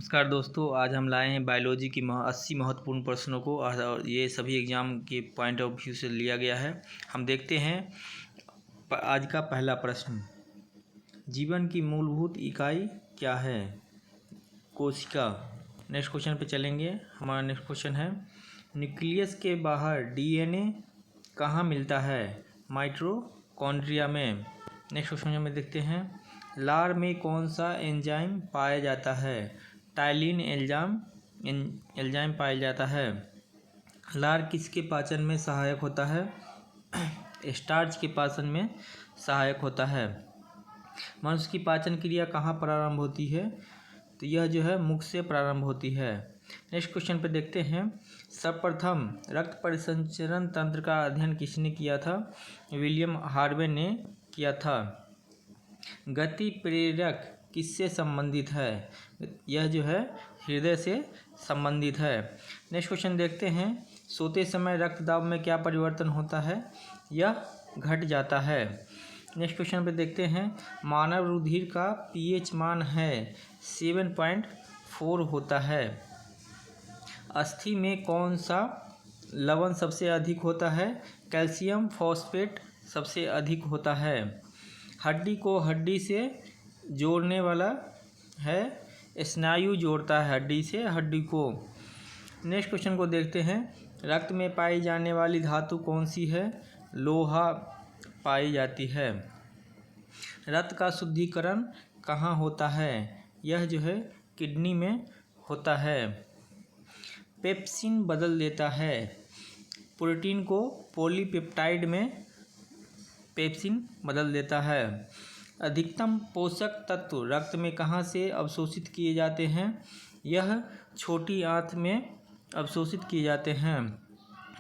नमस्कार दोस्तों, आज हम लाए हैं बायोलॉजी की 80 महत्वपूर्ण प्रश्नों को और ये सभी एग्ज़ाम के पॉइंट ऑफ व्यू से लिया गया है। हम देखते हैं आज का पहला प्रश्न। जीवन की मूलभूत इकाई क्या है? कोशिका। नेक्स्ट क्वेश्चन पे चलेंगे। हमारा नेक्स्ट क्वेश्चन है, न्यूक्लियस के बाहर डीएनए कहाँ मिलता है? माइटोकॉन्ड्रिया में। नेक्स्ट क्वेश्चन में देखते हैं, लार में कौन सा एंजाइम पाया जाता है? टाइलिन एंजाइम पाया जाता है। लार किसके पाचन में सहायक होता है? स्टार्च के पाचन में सहायक होता है। मनुष्य की पाचन क्रिया कहाँ प्रारंभ होती है? तो यह जो है मुख से प्रारंभ होती है। नेक्स्ट क्वेश्चन पे देखते हैं, सर्वप्रथम रक्त परिसंचरण तंत्र का अध्ययन किसने किया था? विलियम हार्वे ने किया था। गति प्रेरक किससे संबंधित है? यह जो है हृदय से संबंधित है। नेक्स्ट क्वेश्चन देखते हैं, सोते समय रक्तदाब में क्या परिवर्तन होता है? यह घट जाता है। नेक्स्ट क्वेश्चन पे देखते हैं, मानव रुधिर का पीएच मान है 7.4 होता है। अस्थि में कौन सा लवण सबसे अधिक होता है? कैल्शियम फॉस्फेट सबसे अधिक होता है। हड्डी को हड्डी से जोड़ने वाला है, स्नायु जोड़ता है हड्डी से हड्डी को। नेक्स्ट क्वेश्चन को देखते हैं, रक्त में पाई जाने वाली धातु कौन सी है? लोहा पाई जाती है। रक्त का शुद्धिकरण कहाँ होता है? यह जो है किडनी में होता है। पेप्सिन बदल देता है प्रोटीन को पॉलीपेप्टाइड में, पेप्सिन बदल देता है। अधिकतम पोषक तत्व रक्त में कहाँ से अवशोषित किए जाते हैं? यह छोटी आंत में अवशोषित किए जाते हैं।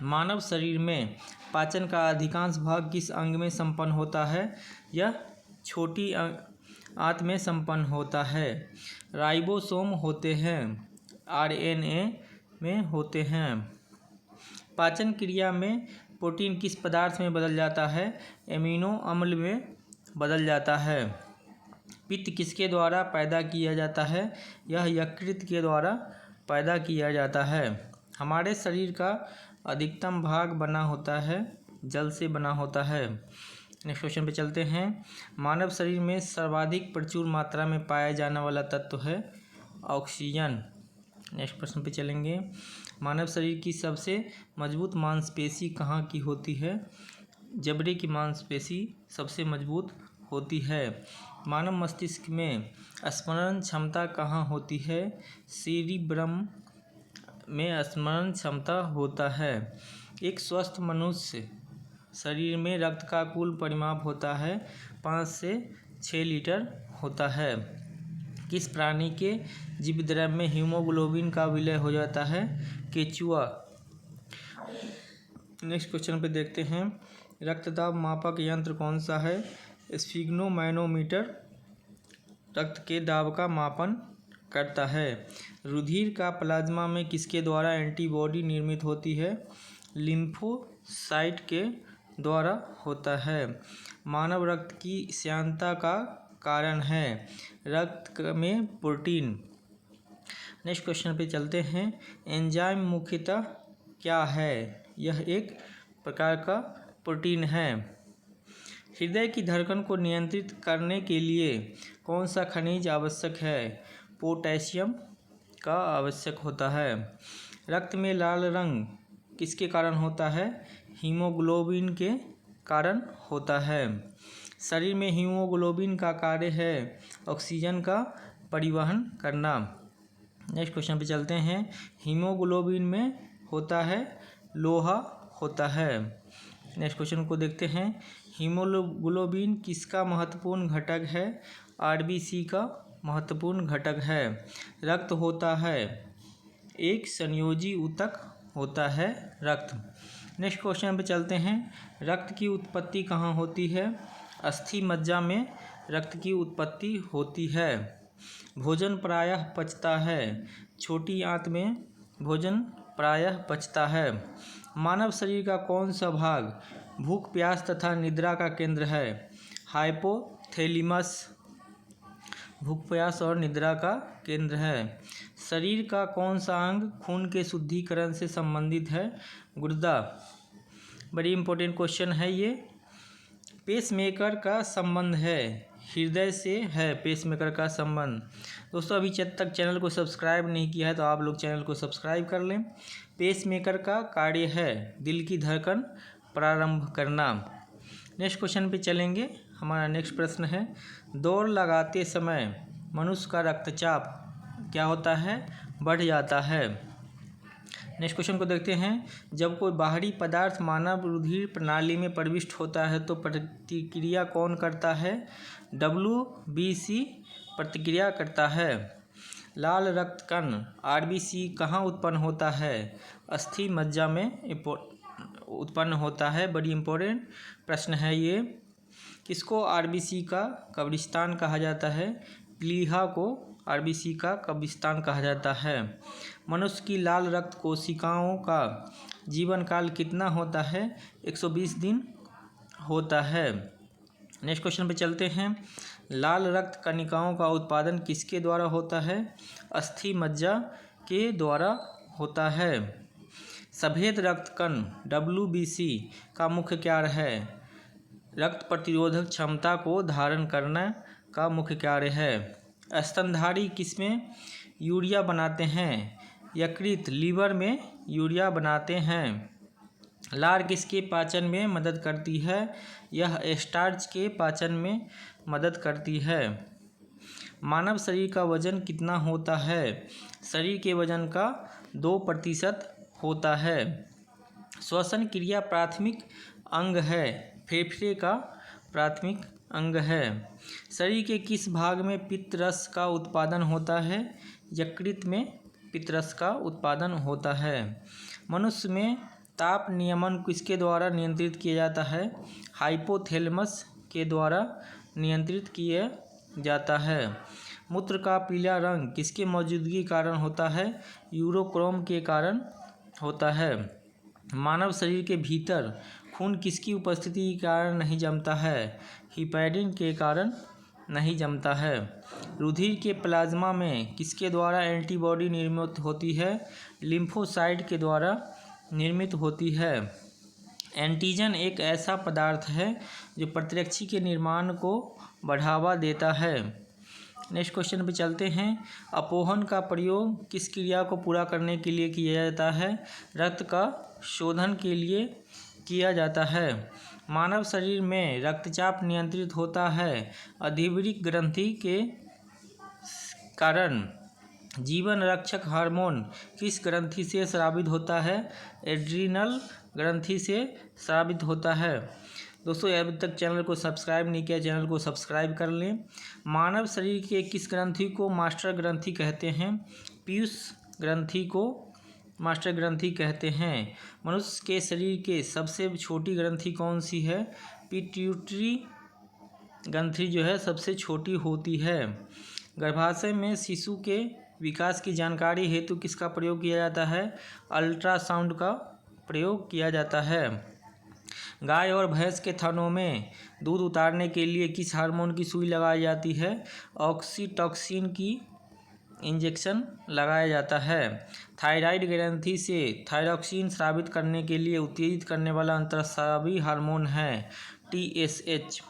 मानव शरीर में पाचन का अधिकांश भाग किस अंग में संपन्न होता है? यह छोटी आंत में संपन्न होता है। राइबोसोम होते हैं, आरएनए में होते हैं। पाचन क्रिया में प्रोटीन किस पदार्थ में बदल जाता है? एमिनो अम्ल में बदल जाता है। पित्त किसके द्वारा पैदा किया जाता है? यह यकृत के द्वारा पैदा किया जाता है। हमारे शरीर का अधिकतम भाग बना होता है जल से बना होता है। नेक्स्ट क्वेश्चन पे चलते हैं, मानव शरीर में सर्वाधिक प्रचुर मात्रा में पाया जाने वाला तत्व है ऑक्सीजन। नेक्स्ट प्रश्न पे चलेंगे, मानव शरीर की सबसे मजबूत मांसपेशी कहाँ की होती है? जबड़े की मांसपेशी सबसे मजबूत होती है। मानव मस्तिष्क में स्मरण क्षमता कहाँ होती है? सेरिब्रम में स्मरण क्षमता होता है। एक स्वस्थ मनुष्य शरीर में रक्त का कुल परिमाप होता है 5 से 6 लीटर होता है। किस प्राणी के जीवद्रव्य में हीमोग्लोबिन का विलय हो जाता है? केचुआ। नेक्स्ट क्वेश्चन पे देखते हैं, रक्तदाब मापक यंत्र कौन सा है? स्फिग्नोमैनोमीटर रक्त के दाब का मापन करता है। रुधिर का प्लाज्मा में किसके द्वारा एंटीबॉडी निर्मित होती है? लिम्फोसाइट के द्वारा होता है। मानव रक्त की श्यानता का कारण है रक्त में प्रोटीन। नेक्स्ट क्वेश्चन पे चलते हैं, एंजाइम मुख्यतः क्या है? यह एक प्रकार का प्रोटीन है। हृदय की धड़कन को नियंत्रित करने के लिए कौन सा खनिज आवश्यक है? पोटेशियम का आवश्यक होता है। रक्त में लाल रंग किसके कारण होता है? हीमोग्लोबिन के कारण होता है। शरीर में हीमोग्लोबिन का कार्य है ऑक्सीजन का परिवहन करना। नेक्स्ट क्वेश्चन पे चलते हैं, हीमोग्लोबिन में होता है लोहा होता है। नेक्स्ट क्वेश्चन को देखते हैं, हीमोग्लोबिन किसका महत्वपूर्ण घटक है? आरबीसी का महत्वपूर्ण घटक है। रक्त होता है एक संयोजी ऊतक होता है रक्त। नेक्स्ट क्वेश्चन पे चलते हैं, रक्त की उत्पत्ति कहाँ होती है? अस्थि मज्जा में रक्त की उत्पत्ति होती है। भोजन प्रायः पचता है, छोटी आंत में भोजन प्रायः पचता है। मानव शरीर का कौन सा भाग भूख प्यास तथा निद्रा का केंद्र है? हाइपोथैलेमस। भूख प्यास और निद्रा का केंद्र है। शरीर का कौन सा अंग खून के शुद्धिकरण से संबंधित है? गुर्दा। बड़ी इंपॉर्टेंट क्वेश्चन है ये। पेसमेकर का संबंध है हृदय से है। पेसमेकर का संबंध। दोस्तों अभी तक चैनल को सब्सक्राइब नहीं किया है तो आप लोग चैनल को सब्सक्राइब कर लें। पेसमेकर का कार्य है दिल की धड़कन प्रारंभ करना। नेक्स्ट क्वेश्चन पे चलेंगे। हमारा नेक्स्ट प्रश्न है, दौड़ लगाते समय मनुष्य का रक्तचाप क्या होता है? बढ़ जाता है। नेक्स्ट क्वेश्चन को देखते हैं। जब कोई बाहरी पदार्थ मानव रुधिर प्रणाली में प्रविष्ट होता है तो प्रतिक्रिया कौन करता है? WBC प्रतिक्रिया करता है। लाल रक्त कण RBC कहाँ उत्पन्न होता है? अस्थि मज्जा में उत्पन्न होता है। बड़ी इंपॉर्टेंट प्रश्न है ये। किसको RBC का कब्रिस्तान कहा जाता है? प्लीहा को RBC का कब्रिस्तान कहा जाता है। मनुष्य की लाल रक्त कोशिकाओं का जीवन काल कितना होता है? 120 दिन होता है। नेक्स्ट क्वेश्चन पे चलते हैं। लाल रक्त कणिकाओं का उत्पादन किसके द्वारा होता है? अस्थि मज्जा के द्वारा होता है। सफेद रक्त कण WBC का मुख्य कार्य है? रक्त प्रतिरोधक क्षमता को धारण करना का मुख्य कार्य है। स्तनधारी किसमें यूरिया बनाते हैं? यकृत लीवर में यूरिया बनाते हैं। लार किसके पाचन में मदद करती है? यह स्टार्च के पाचन में मदद करती है। मानव शरीर का वजन कितना होता है? शरीर के वजन का 2% होता है। श्वसन क्रिया प्राथमिक अंग है। फेफड़े का प्राथमिक अंग है। शरीर के किस भाग में पित्त रस का उत्पादन होता है? यकृत में पित्त रस का उत्पादन होता है। मनुष्य में ताप नियमन किसके द्वारा नियंत्रित किया जाता है? हाइपोथैलेमस के द्वारा नियंत्रित किया जाता है। मूत्र का पीला रंग किसके मौजूदगी के कारण होता है? यूरोक्रोम के कारण होता है। मानव शरीर के भीतर खून किसकी उपस्थिति के कारण नहीं जमता है? हिपैरिन के कारण नहीं जमता है। रुधिर के प्लाज्मा में किसके द्वारा एंटीबॉडी निर्मित होती है? लिम्फोसाइट के द्वारा निर्मित होती है। एंटीजन एक ऐसा पदार्थ है जो प्रतिरक्षी के निर्माण को बढ़ावा देता है। नेक्स्ट क्वेश्चन पे चलते हैं। अपोहन का प्रयोग किस क्रिया को पूरा करने के लिए किया जाता है? रक्त का शोधन के लिए किया जाता है। मानव शरीर में रक्तचाप नियंत्रित होता है अधिवृक्क ग्रंथि के कारण। जीवन रक्षक हार्मोन किस ग्रंथि से स्रावित होता है? एड्रिनल ग्रंथि से स्रावित होता है। दोस्तों अभी तक चैनल को सब्सक्राइब नहीं किया, चैनल को सब्सक्राइब कर लें। मानव शरीर के किस ग्रंथि को मास्टर ग्रंथि कहते हैं? पीयूष ग्रंथि को मास्टर ग्रंथि कहते हैं। मनुष्य के शरीर के सबसे छोटी ग्रंथि कौन सी है? पिट्यूटरी ग्रंथि जो है सबसे छोटी होती है। गर्भाशय में शिशु के विकास की जानकारी हेतु किसका प्रयोग किया जाता है? अल्ट्रासाउंड का प्रयोग किया जाता है। गाय और भैंस के थनों में दूध उतारने के लिए किस हार्मोन की सुई लगाई जाती है? ऑक्सीटॉसिन की इंजेक्शन लगाया जाता है। थायराइड ग्रंथि से थायरॉक्सिन स्रावित करने के लिए उत्तेजित करने वाला अंतःस्रावी हार्मोन है TSH।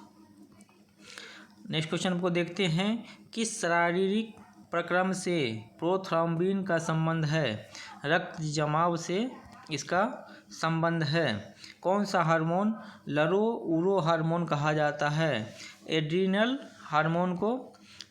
नेक्स्ट क्वेश्चन को देखते हैं। किस शारीरिक प्रक्रम से प्रोथ्रम्बिन का संबंध है? रक्त जमाव से इसका संबंध है। कौन सा हार्मोन लरो-उरो हार्मोन कहा जाता है? एड्रिनल हार्मोन को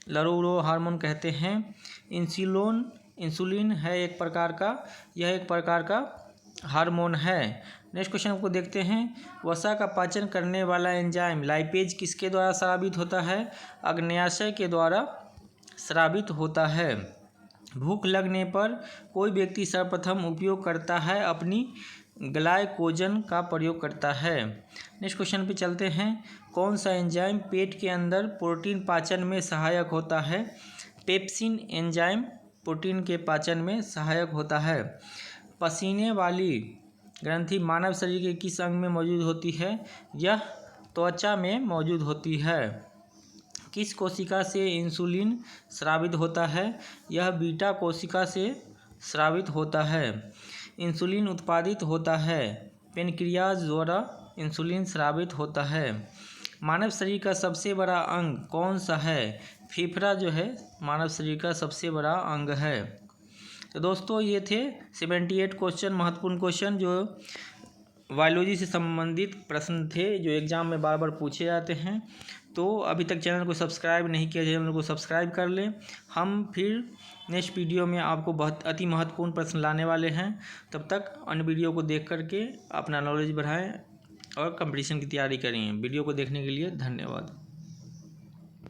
लरो-उरो हार्मोन कहते हैं। इंसुलिन है एक प्रकार का, यह एक प्रकार का हार्मोन है। नेक्स्ट क्वेश्चन को देखते हैं। वसा का पाचन करने वाला एंजाइम लाइपेज किसके द्वारा स्रावित होता है? अग्न्याशय के द्वारा स्रावित होता है। भूख लगने पर कोई व्यक्ति सर्वप्रथम उपयोग करता है अपनी ग्लाइकोजन का प्रयोग करता है। नेक्स्ट क्वेश्चन पे चलते हैं। कौन सा एंजाइम पेट के अंदर प्रोटीन पाचन में सहायक होता है? पेप्सिन एंजाइम प्रोटीन के पाचन में सहायक होता है। पसीने वाली ग्रंथि मानव शरीर के किस अंग में मौजूद होती है? यह त्वचा में मौजूद होती है। किस कोशिका से इंसुलिन स्रावित होता है? यह बीटा कोशिका से स्रावित होता है। इंसुलिन उत्पादित होता है पेनक्रियाज द्वारा इंसुलिन स्रावित होता है। मानव शरीर का सबसे बड़ा अंग कौन सा है? फेफड़ा जो है मानव शरीर का सबसे बड़ा अंग है। तो दोस्तों ये थे 78 क्वेश्चन, महत्वपूर्ण क्वेश्चन जो बायोलॉजी से संबंधित प्रश्न थे, जो एग्ज़ाम में बार बार पूछे जाते हैं। तो अभी तक चैनल को सब्सक्राइब नहीं किया, चैनल को सब्सक्राइब कर लें। हम फिर नेक्स्ट वीडियो में आपको बहुत अति महत्वपूर्ण प्रश्न लाने वाले हैं। तब तक अन्य वीडियो को देख करके अपना नॉलेज बढ़ाएं और कंपटीशन की तैयारी करें। वीडियो को देखने के लिए धन्यवाद।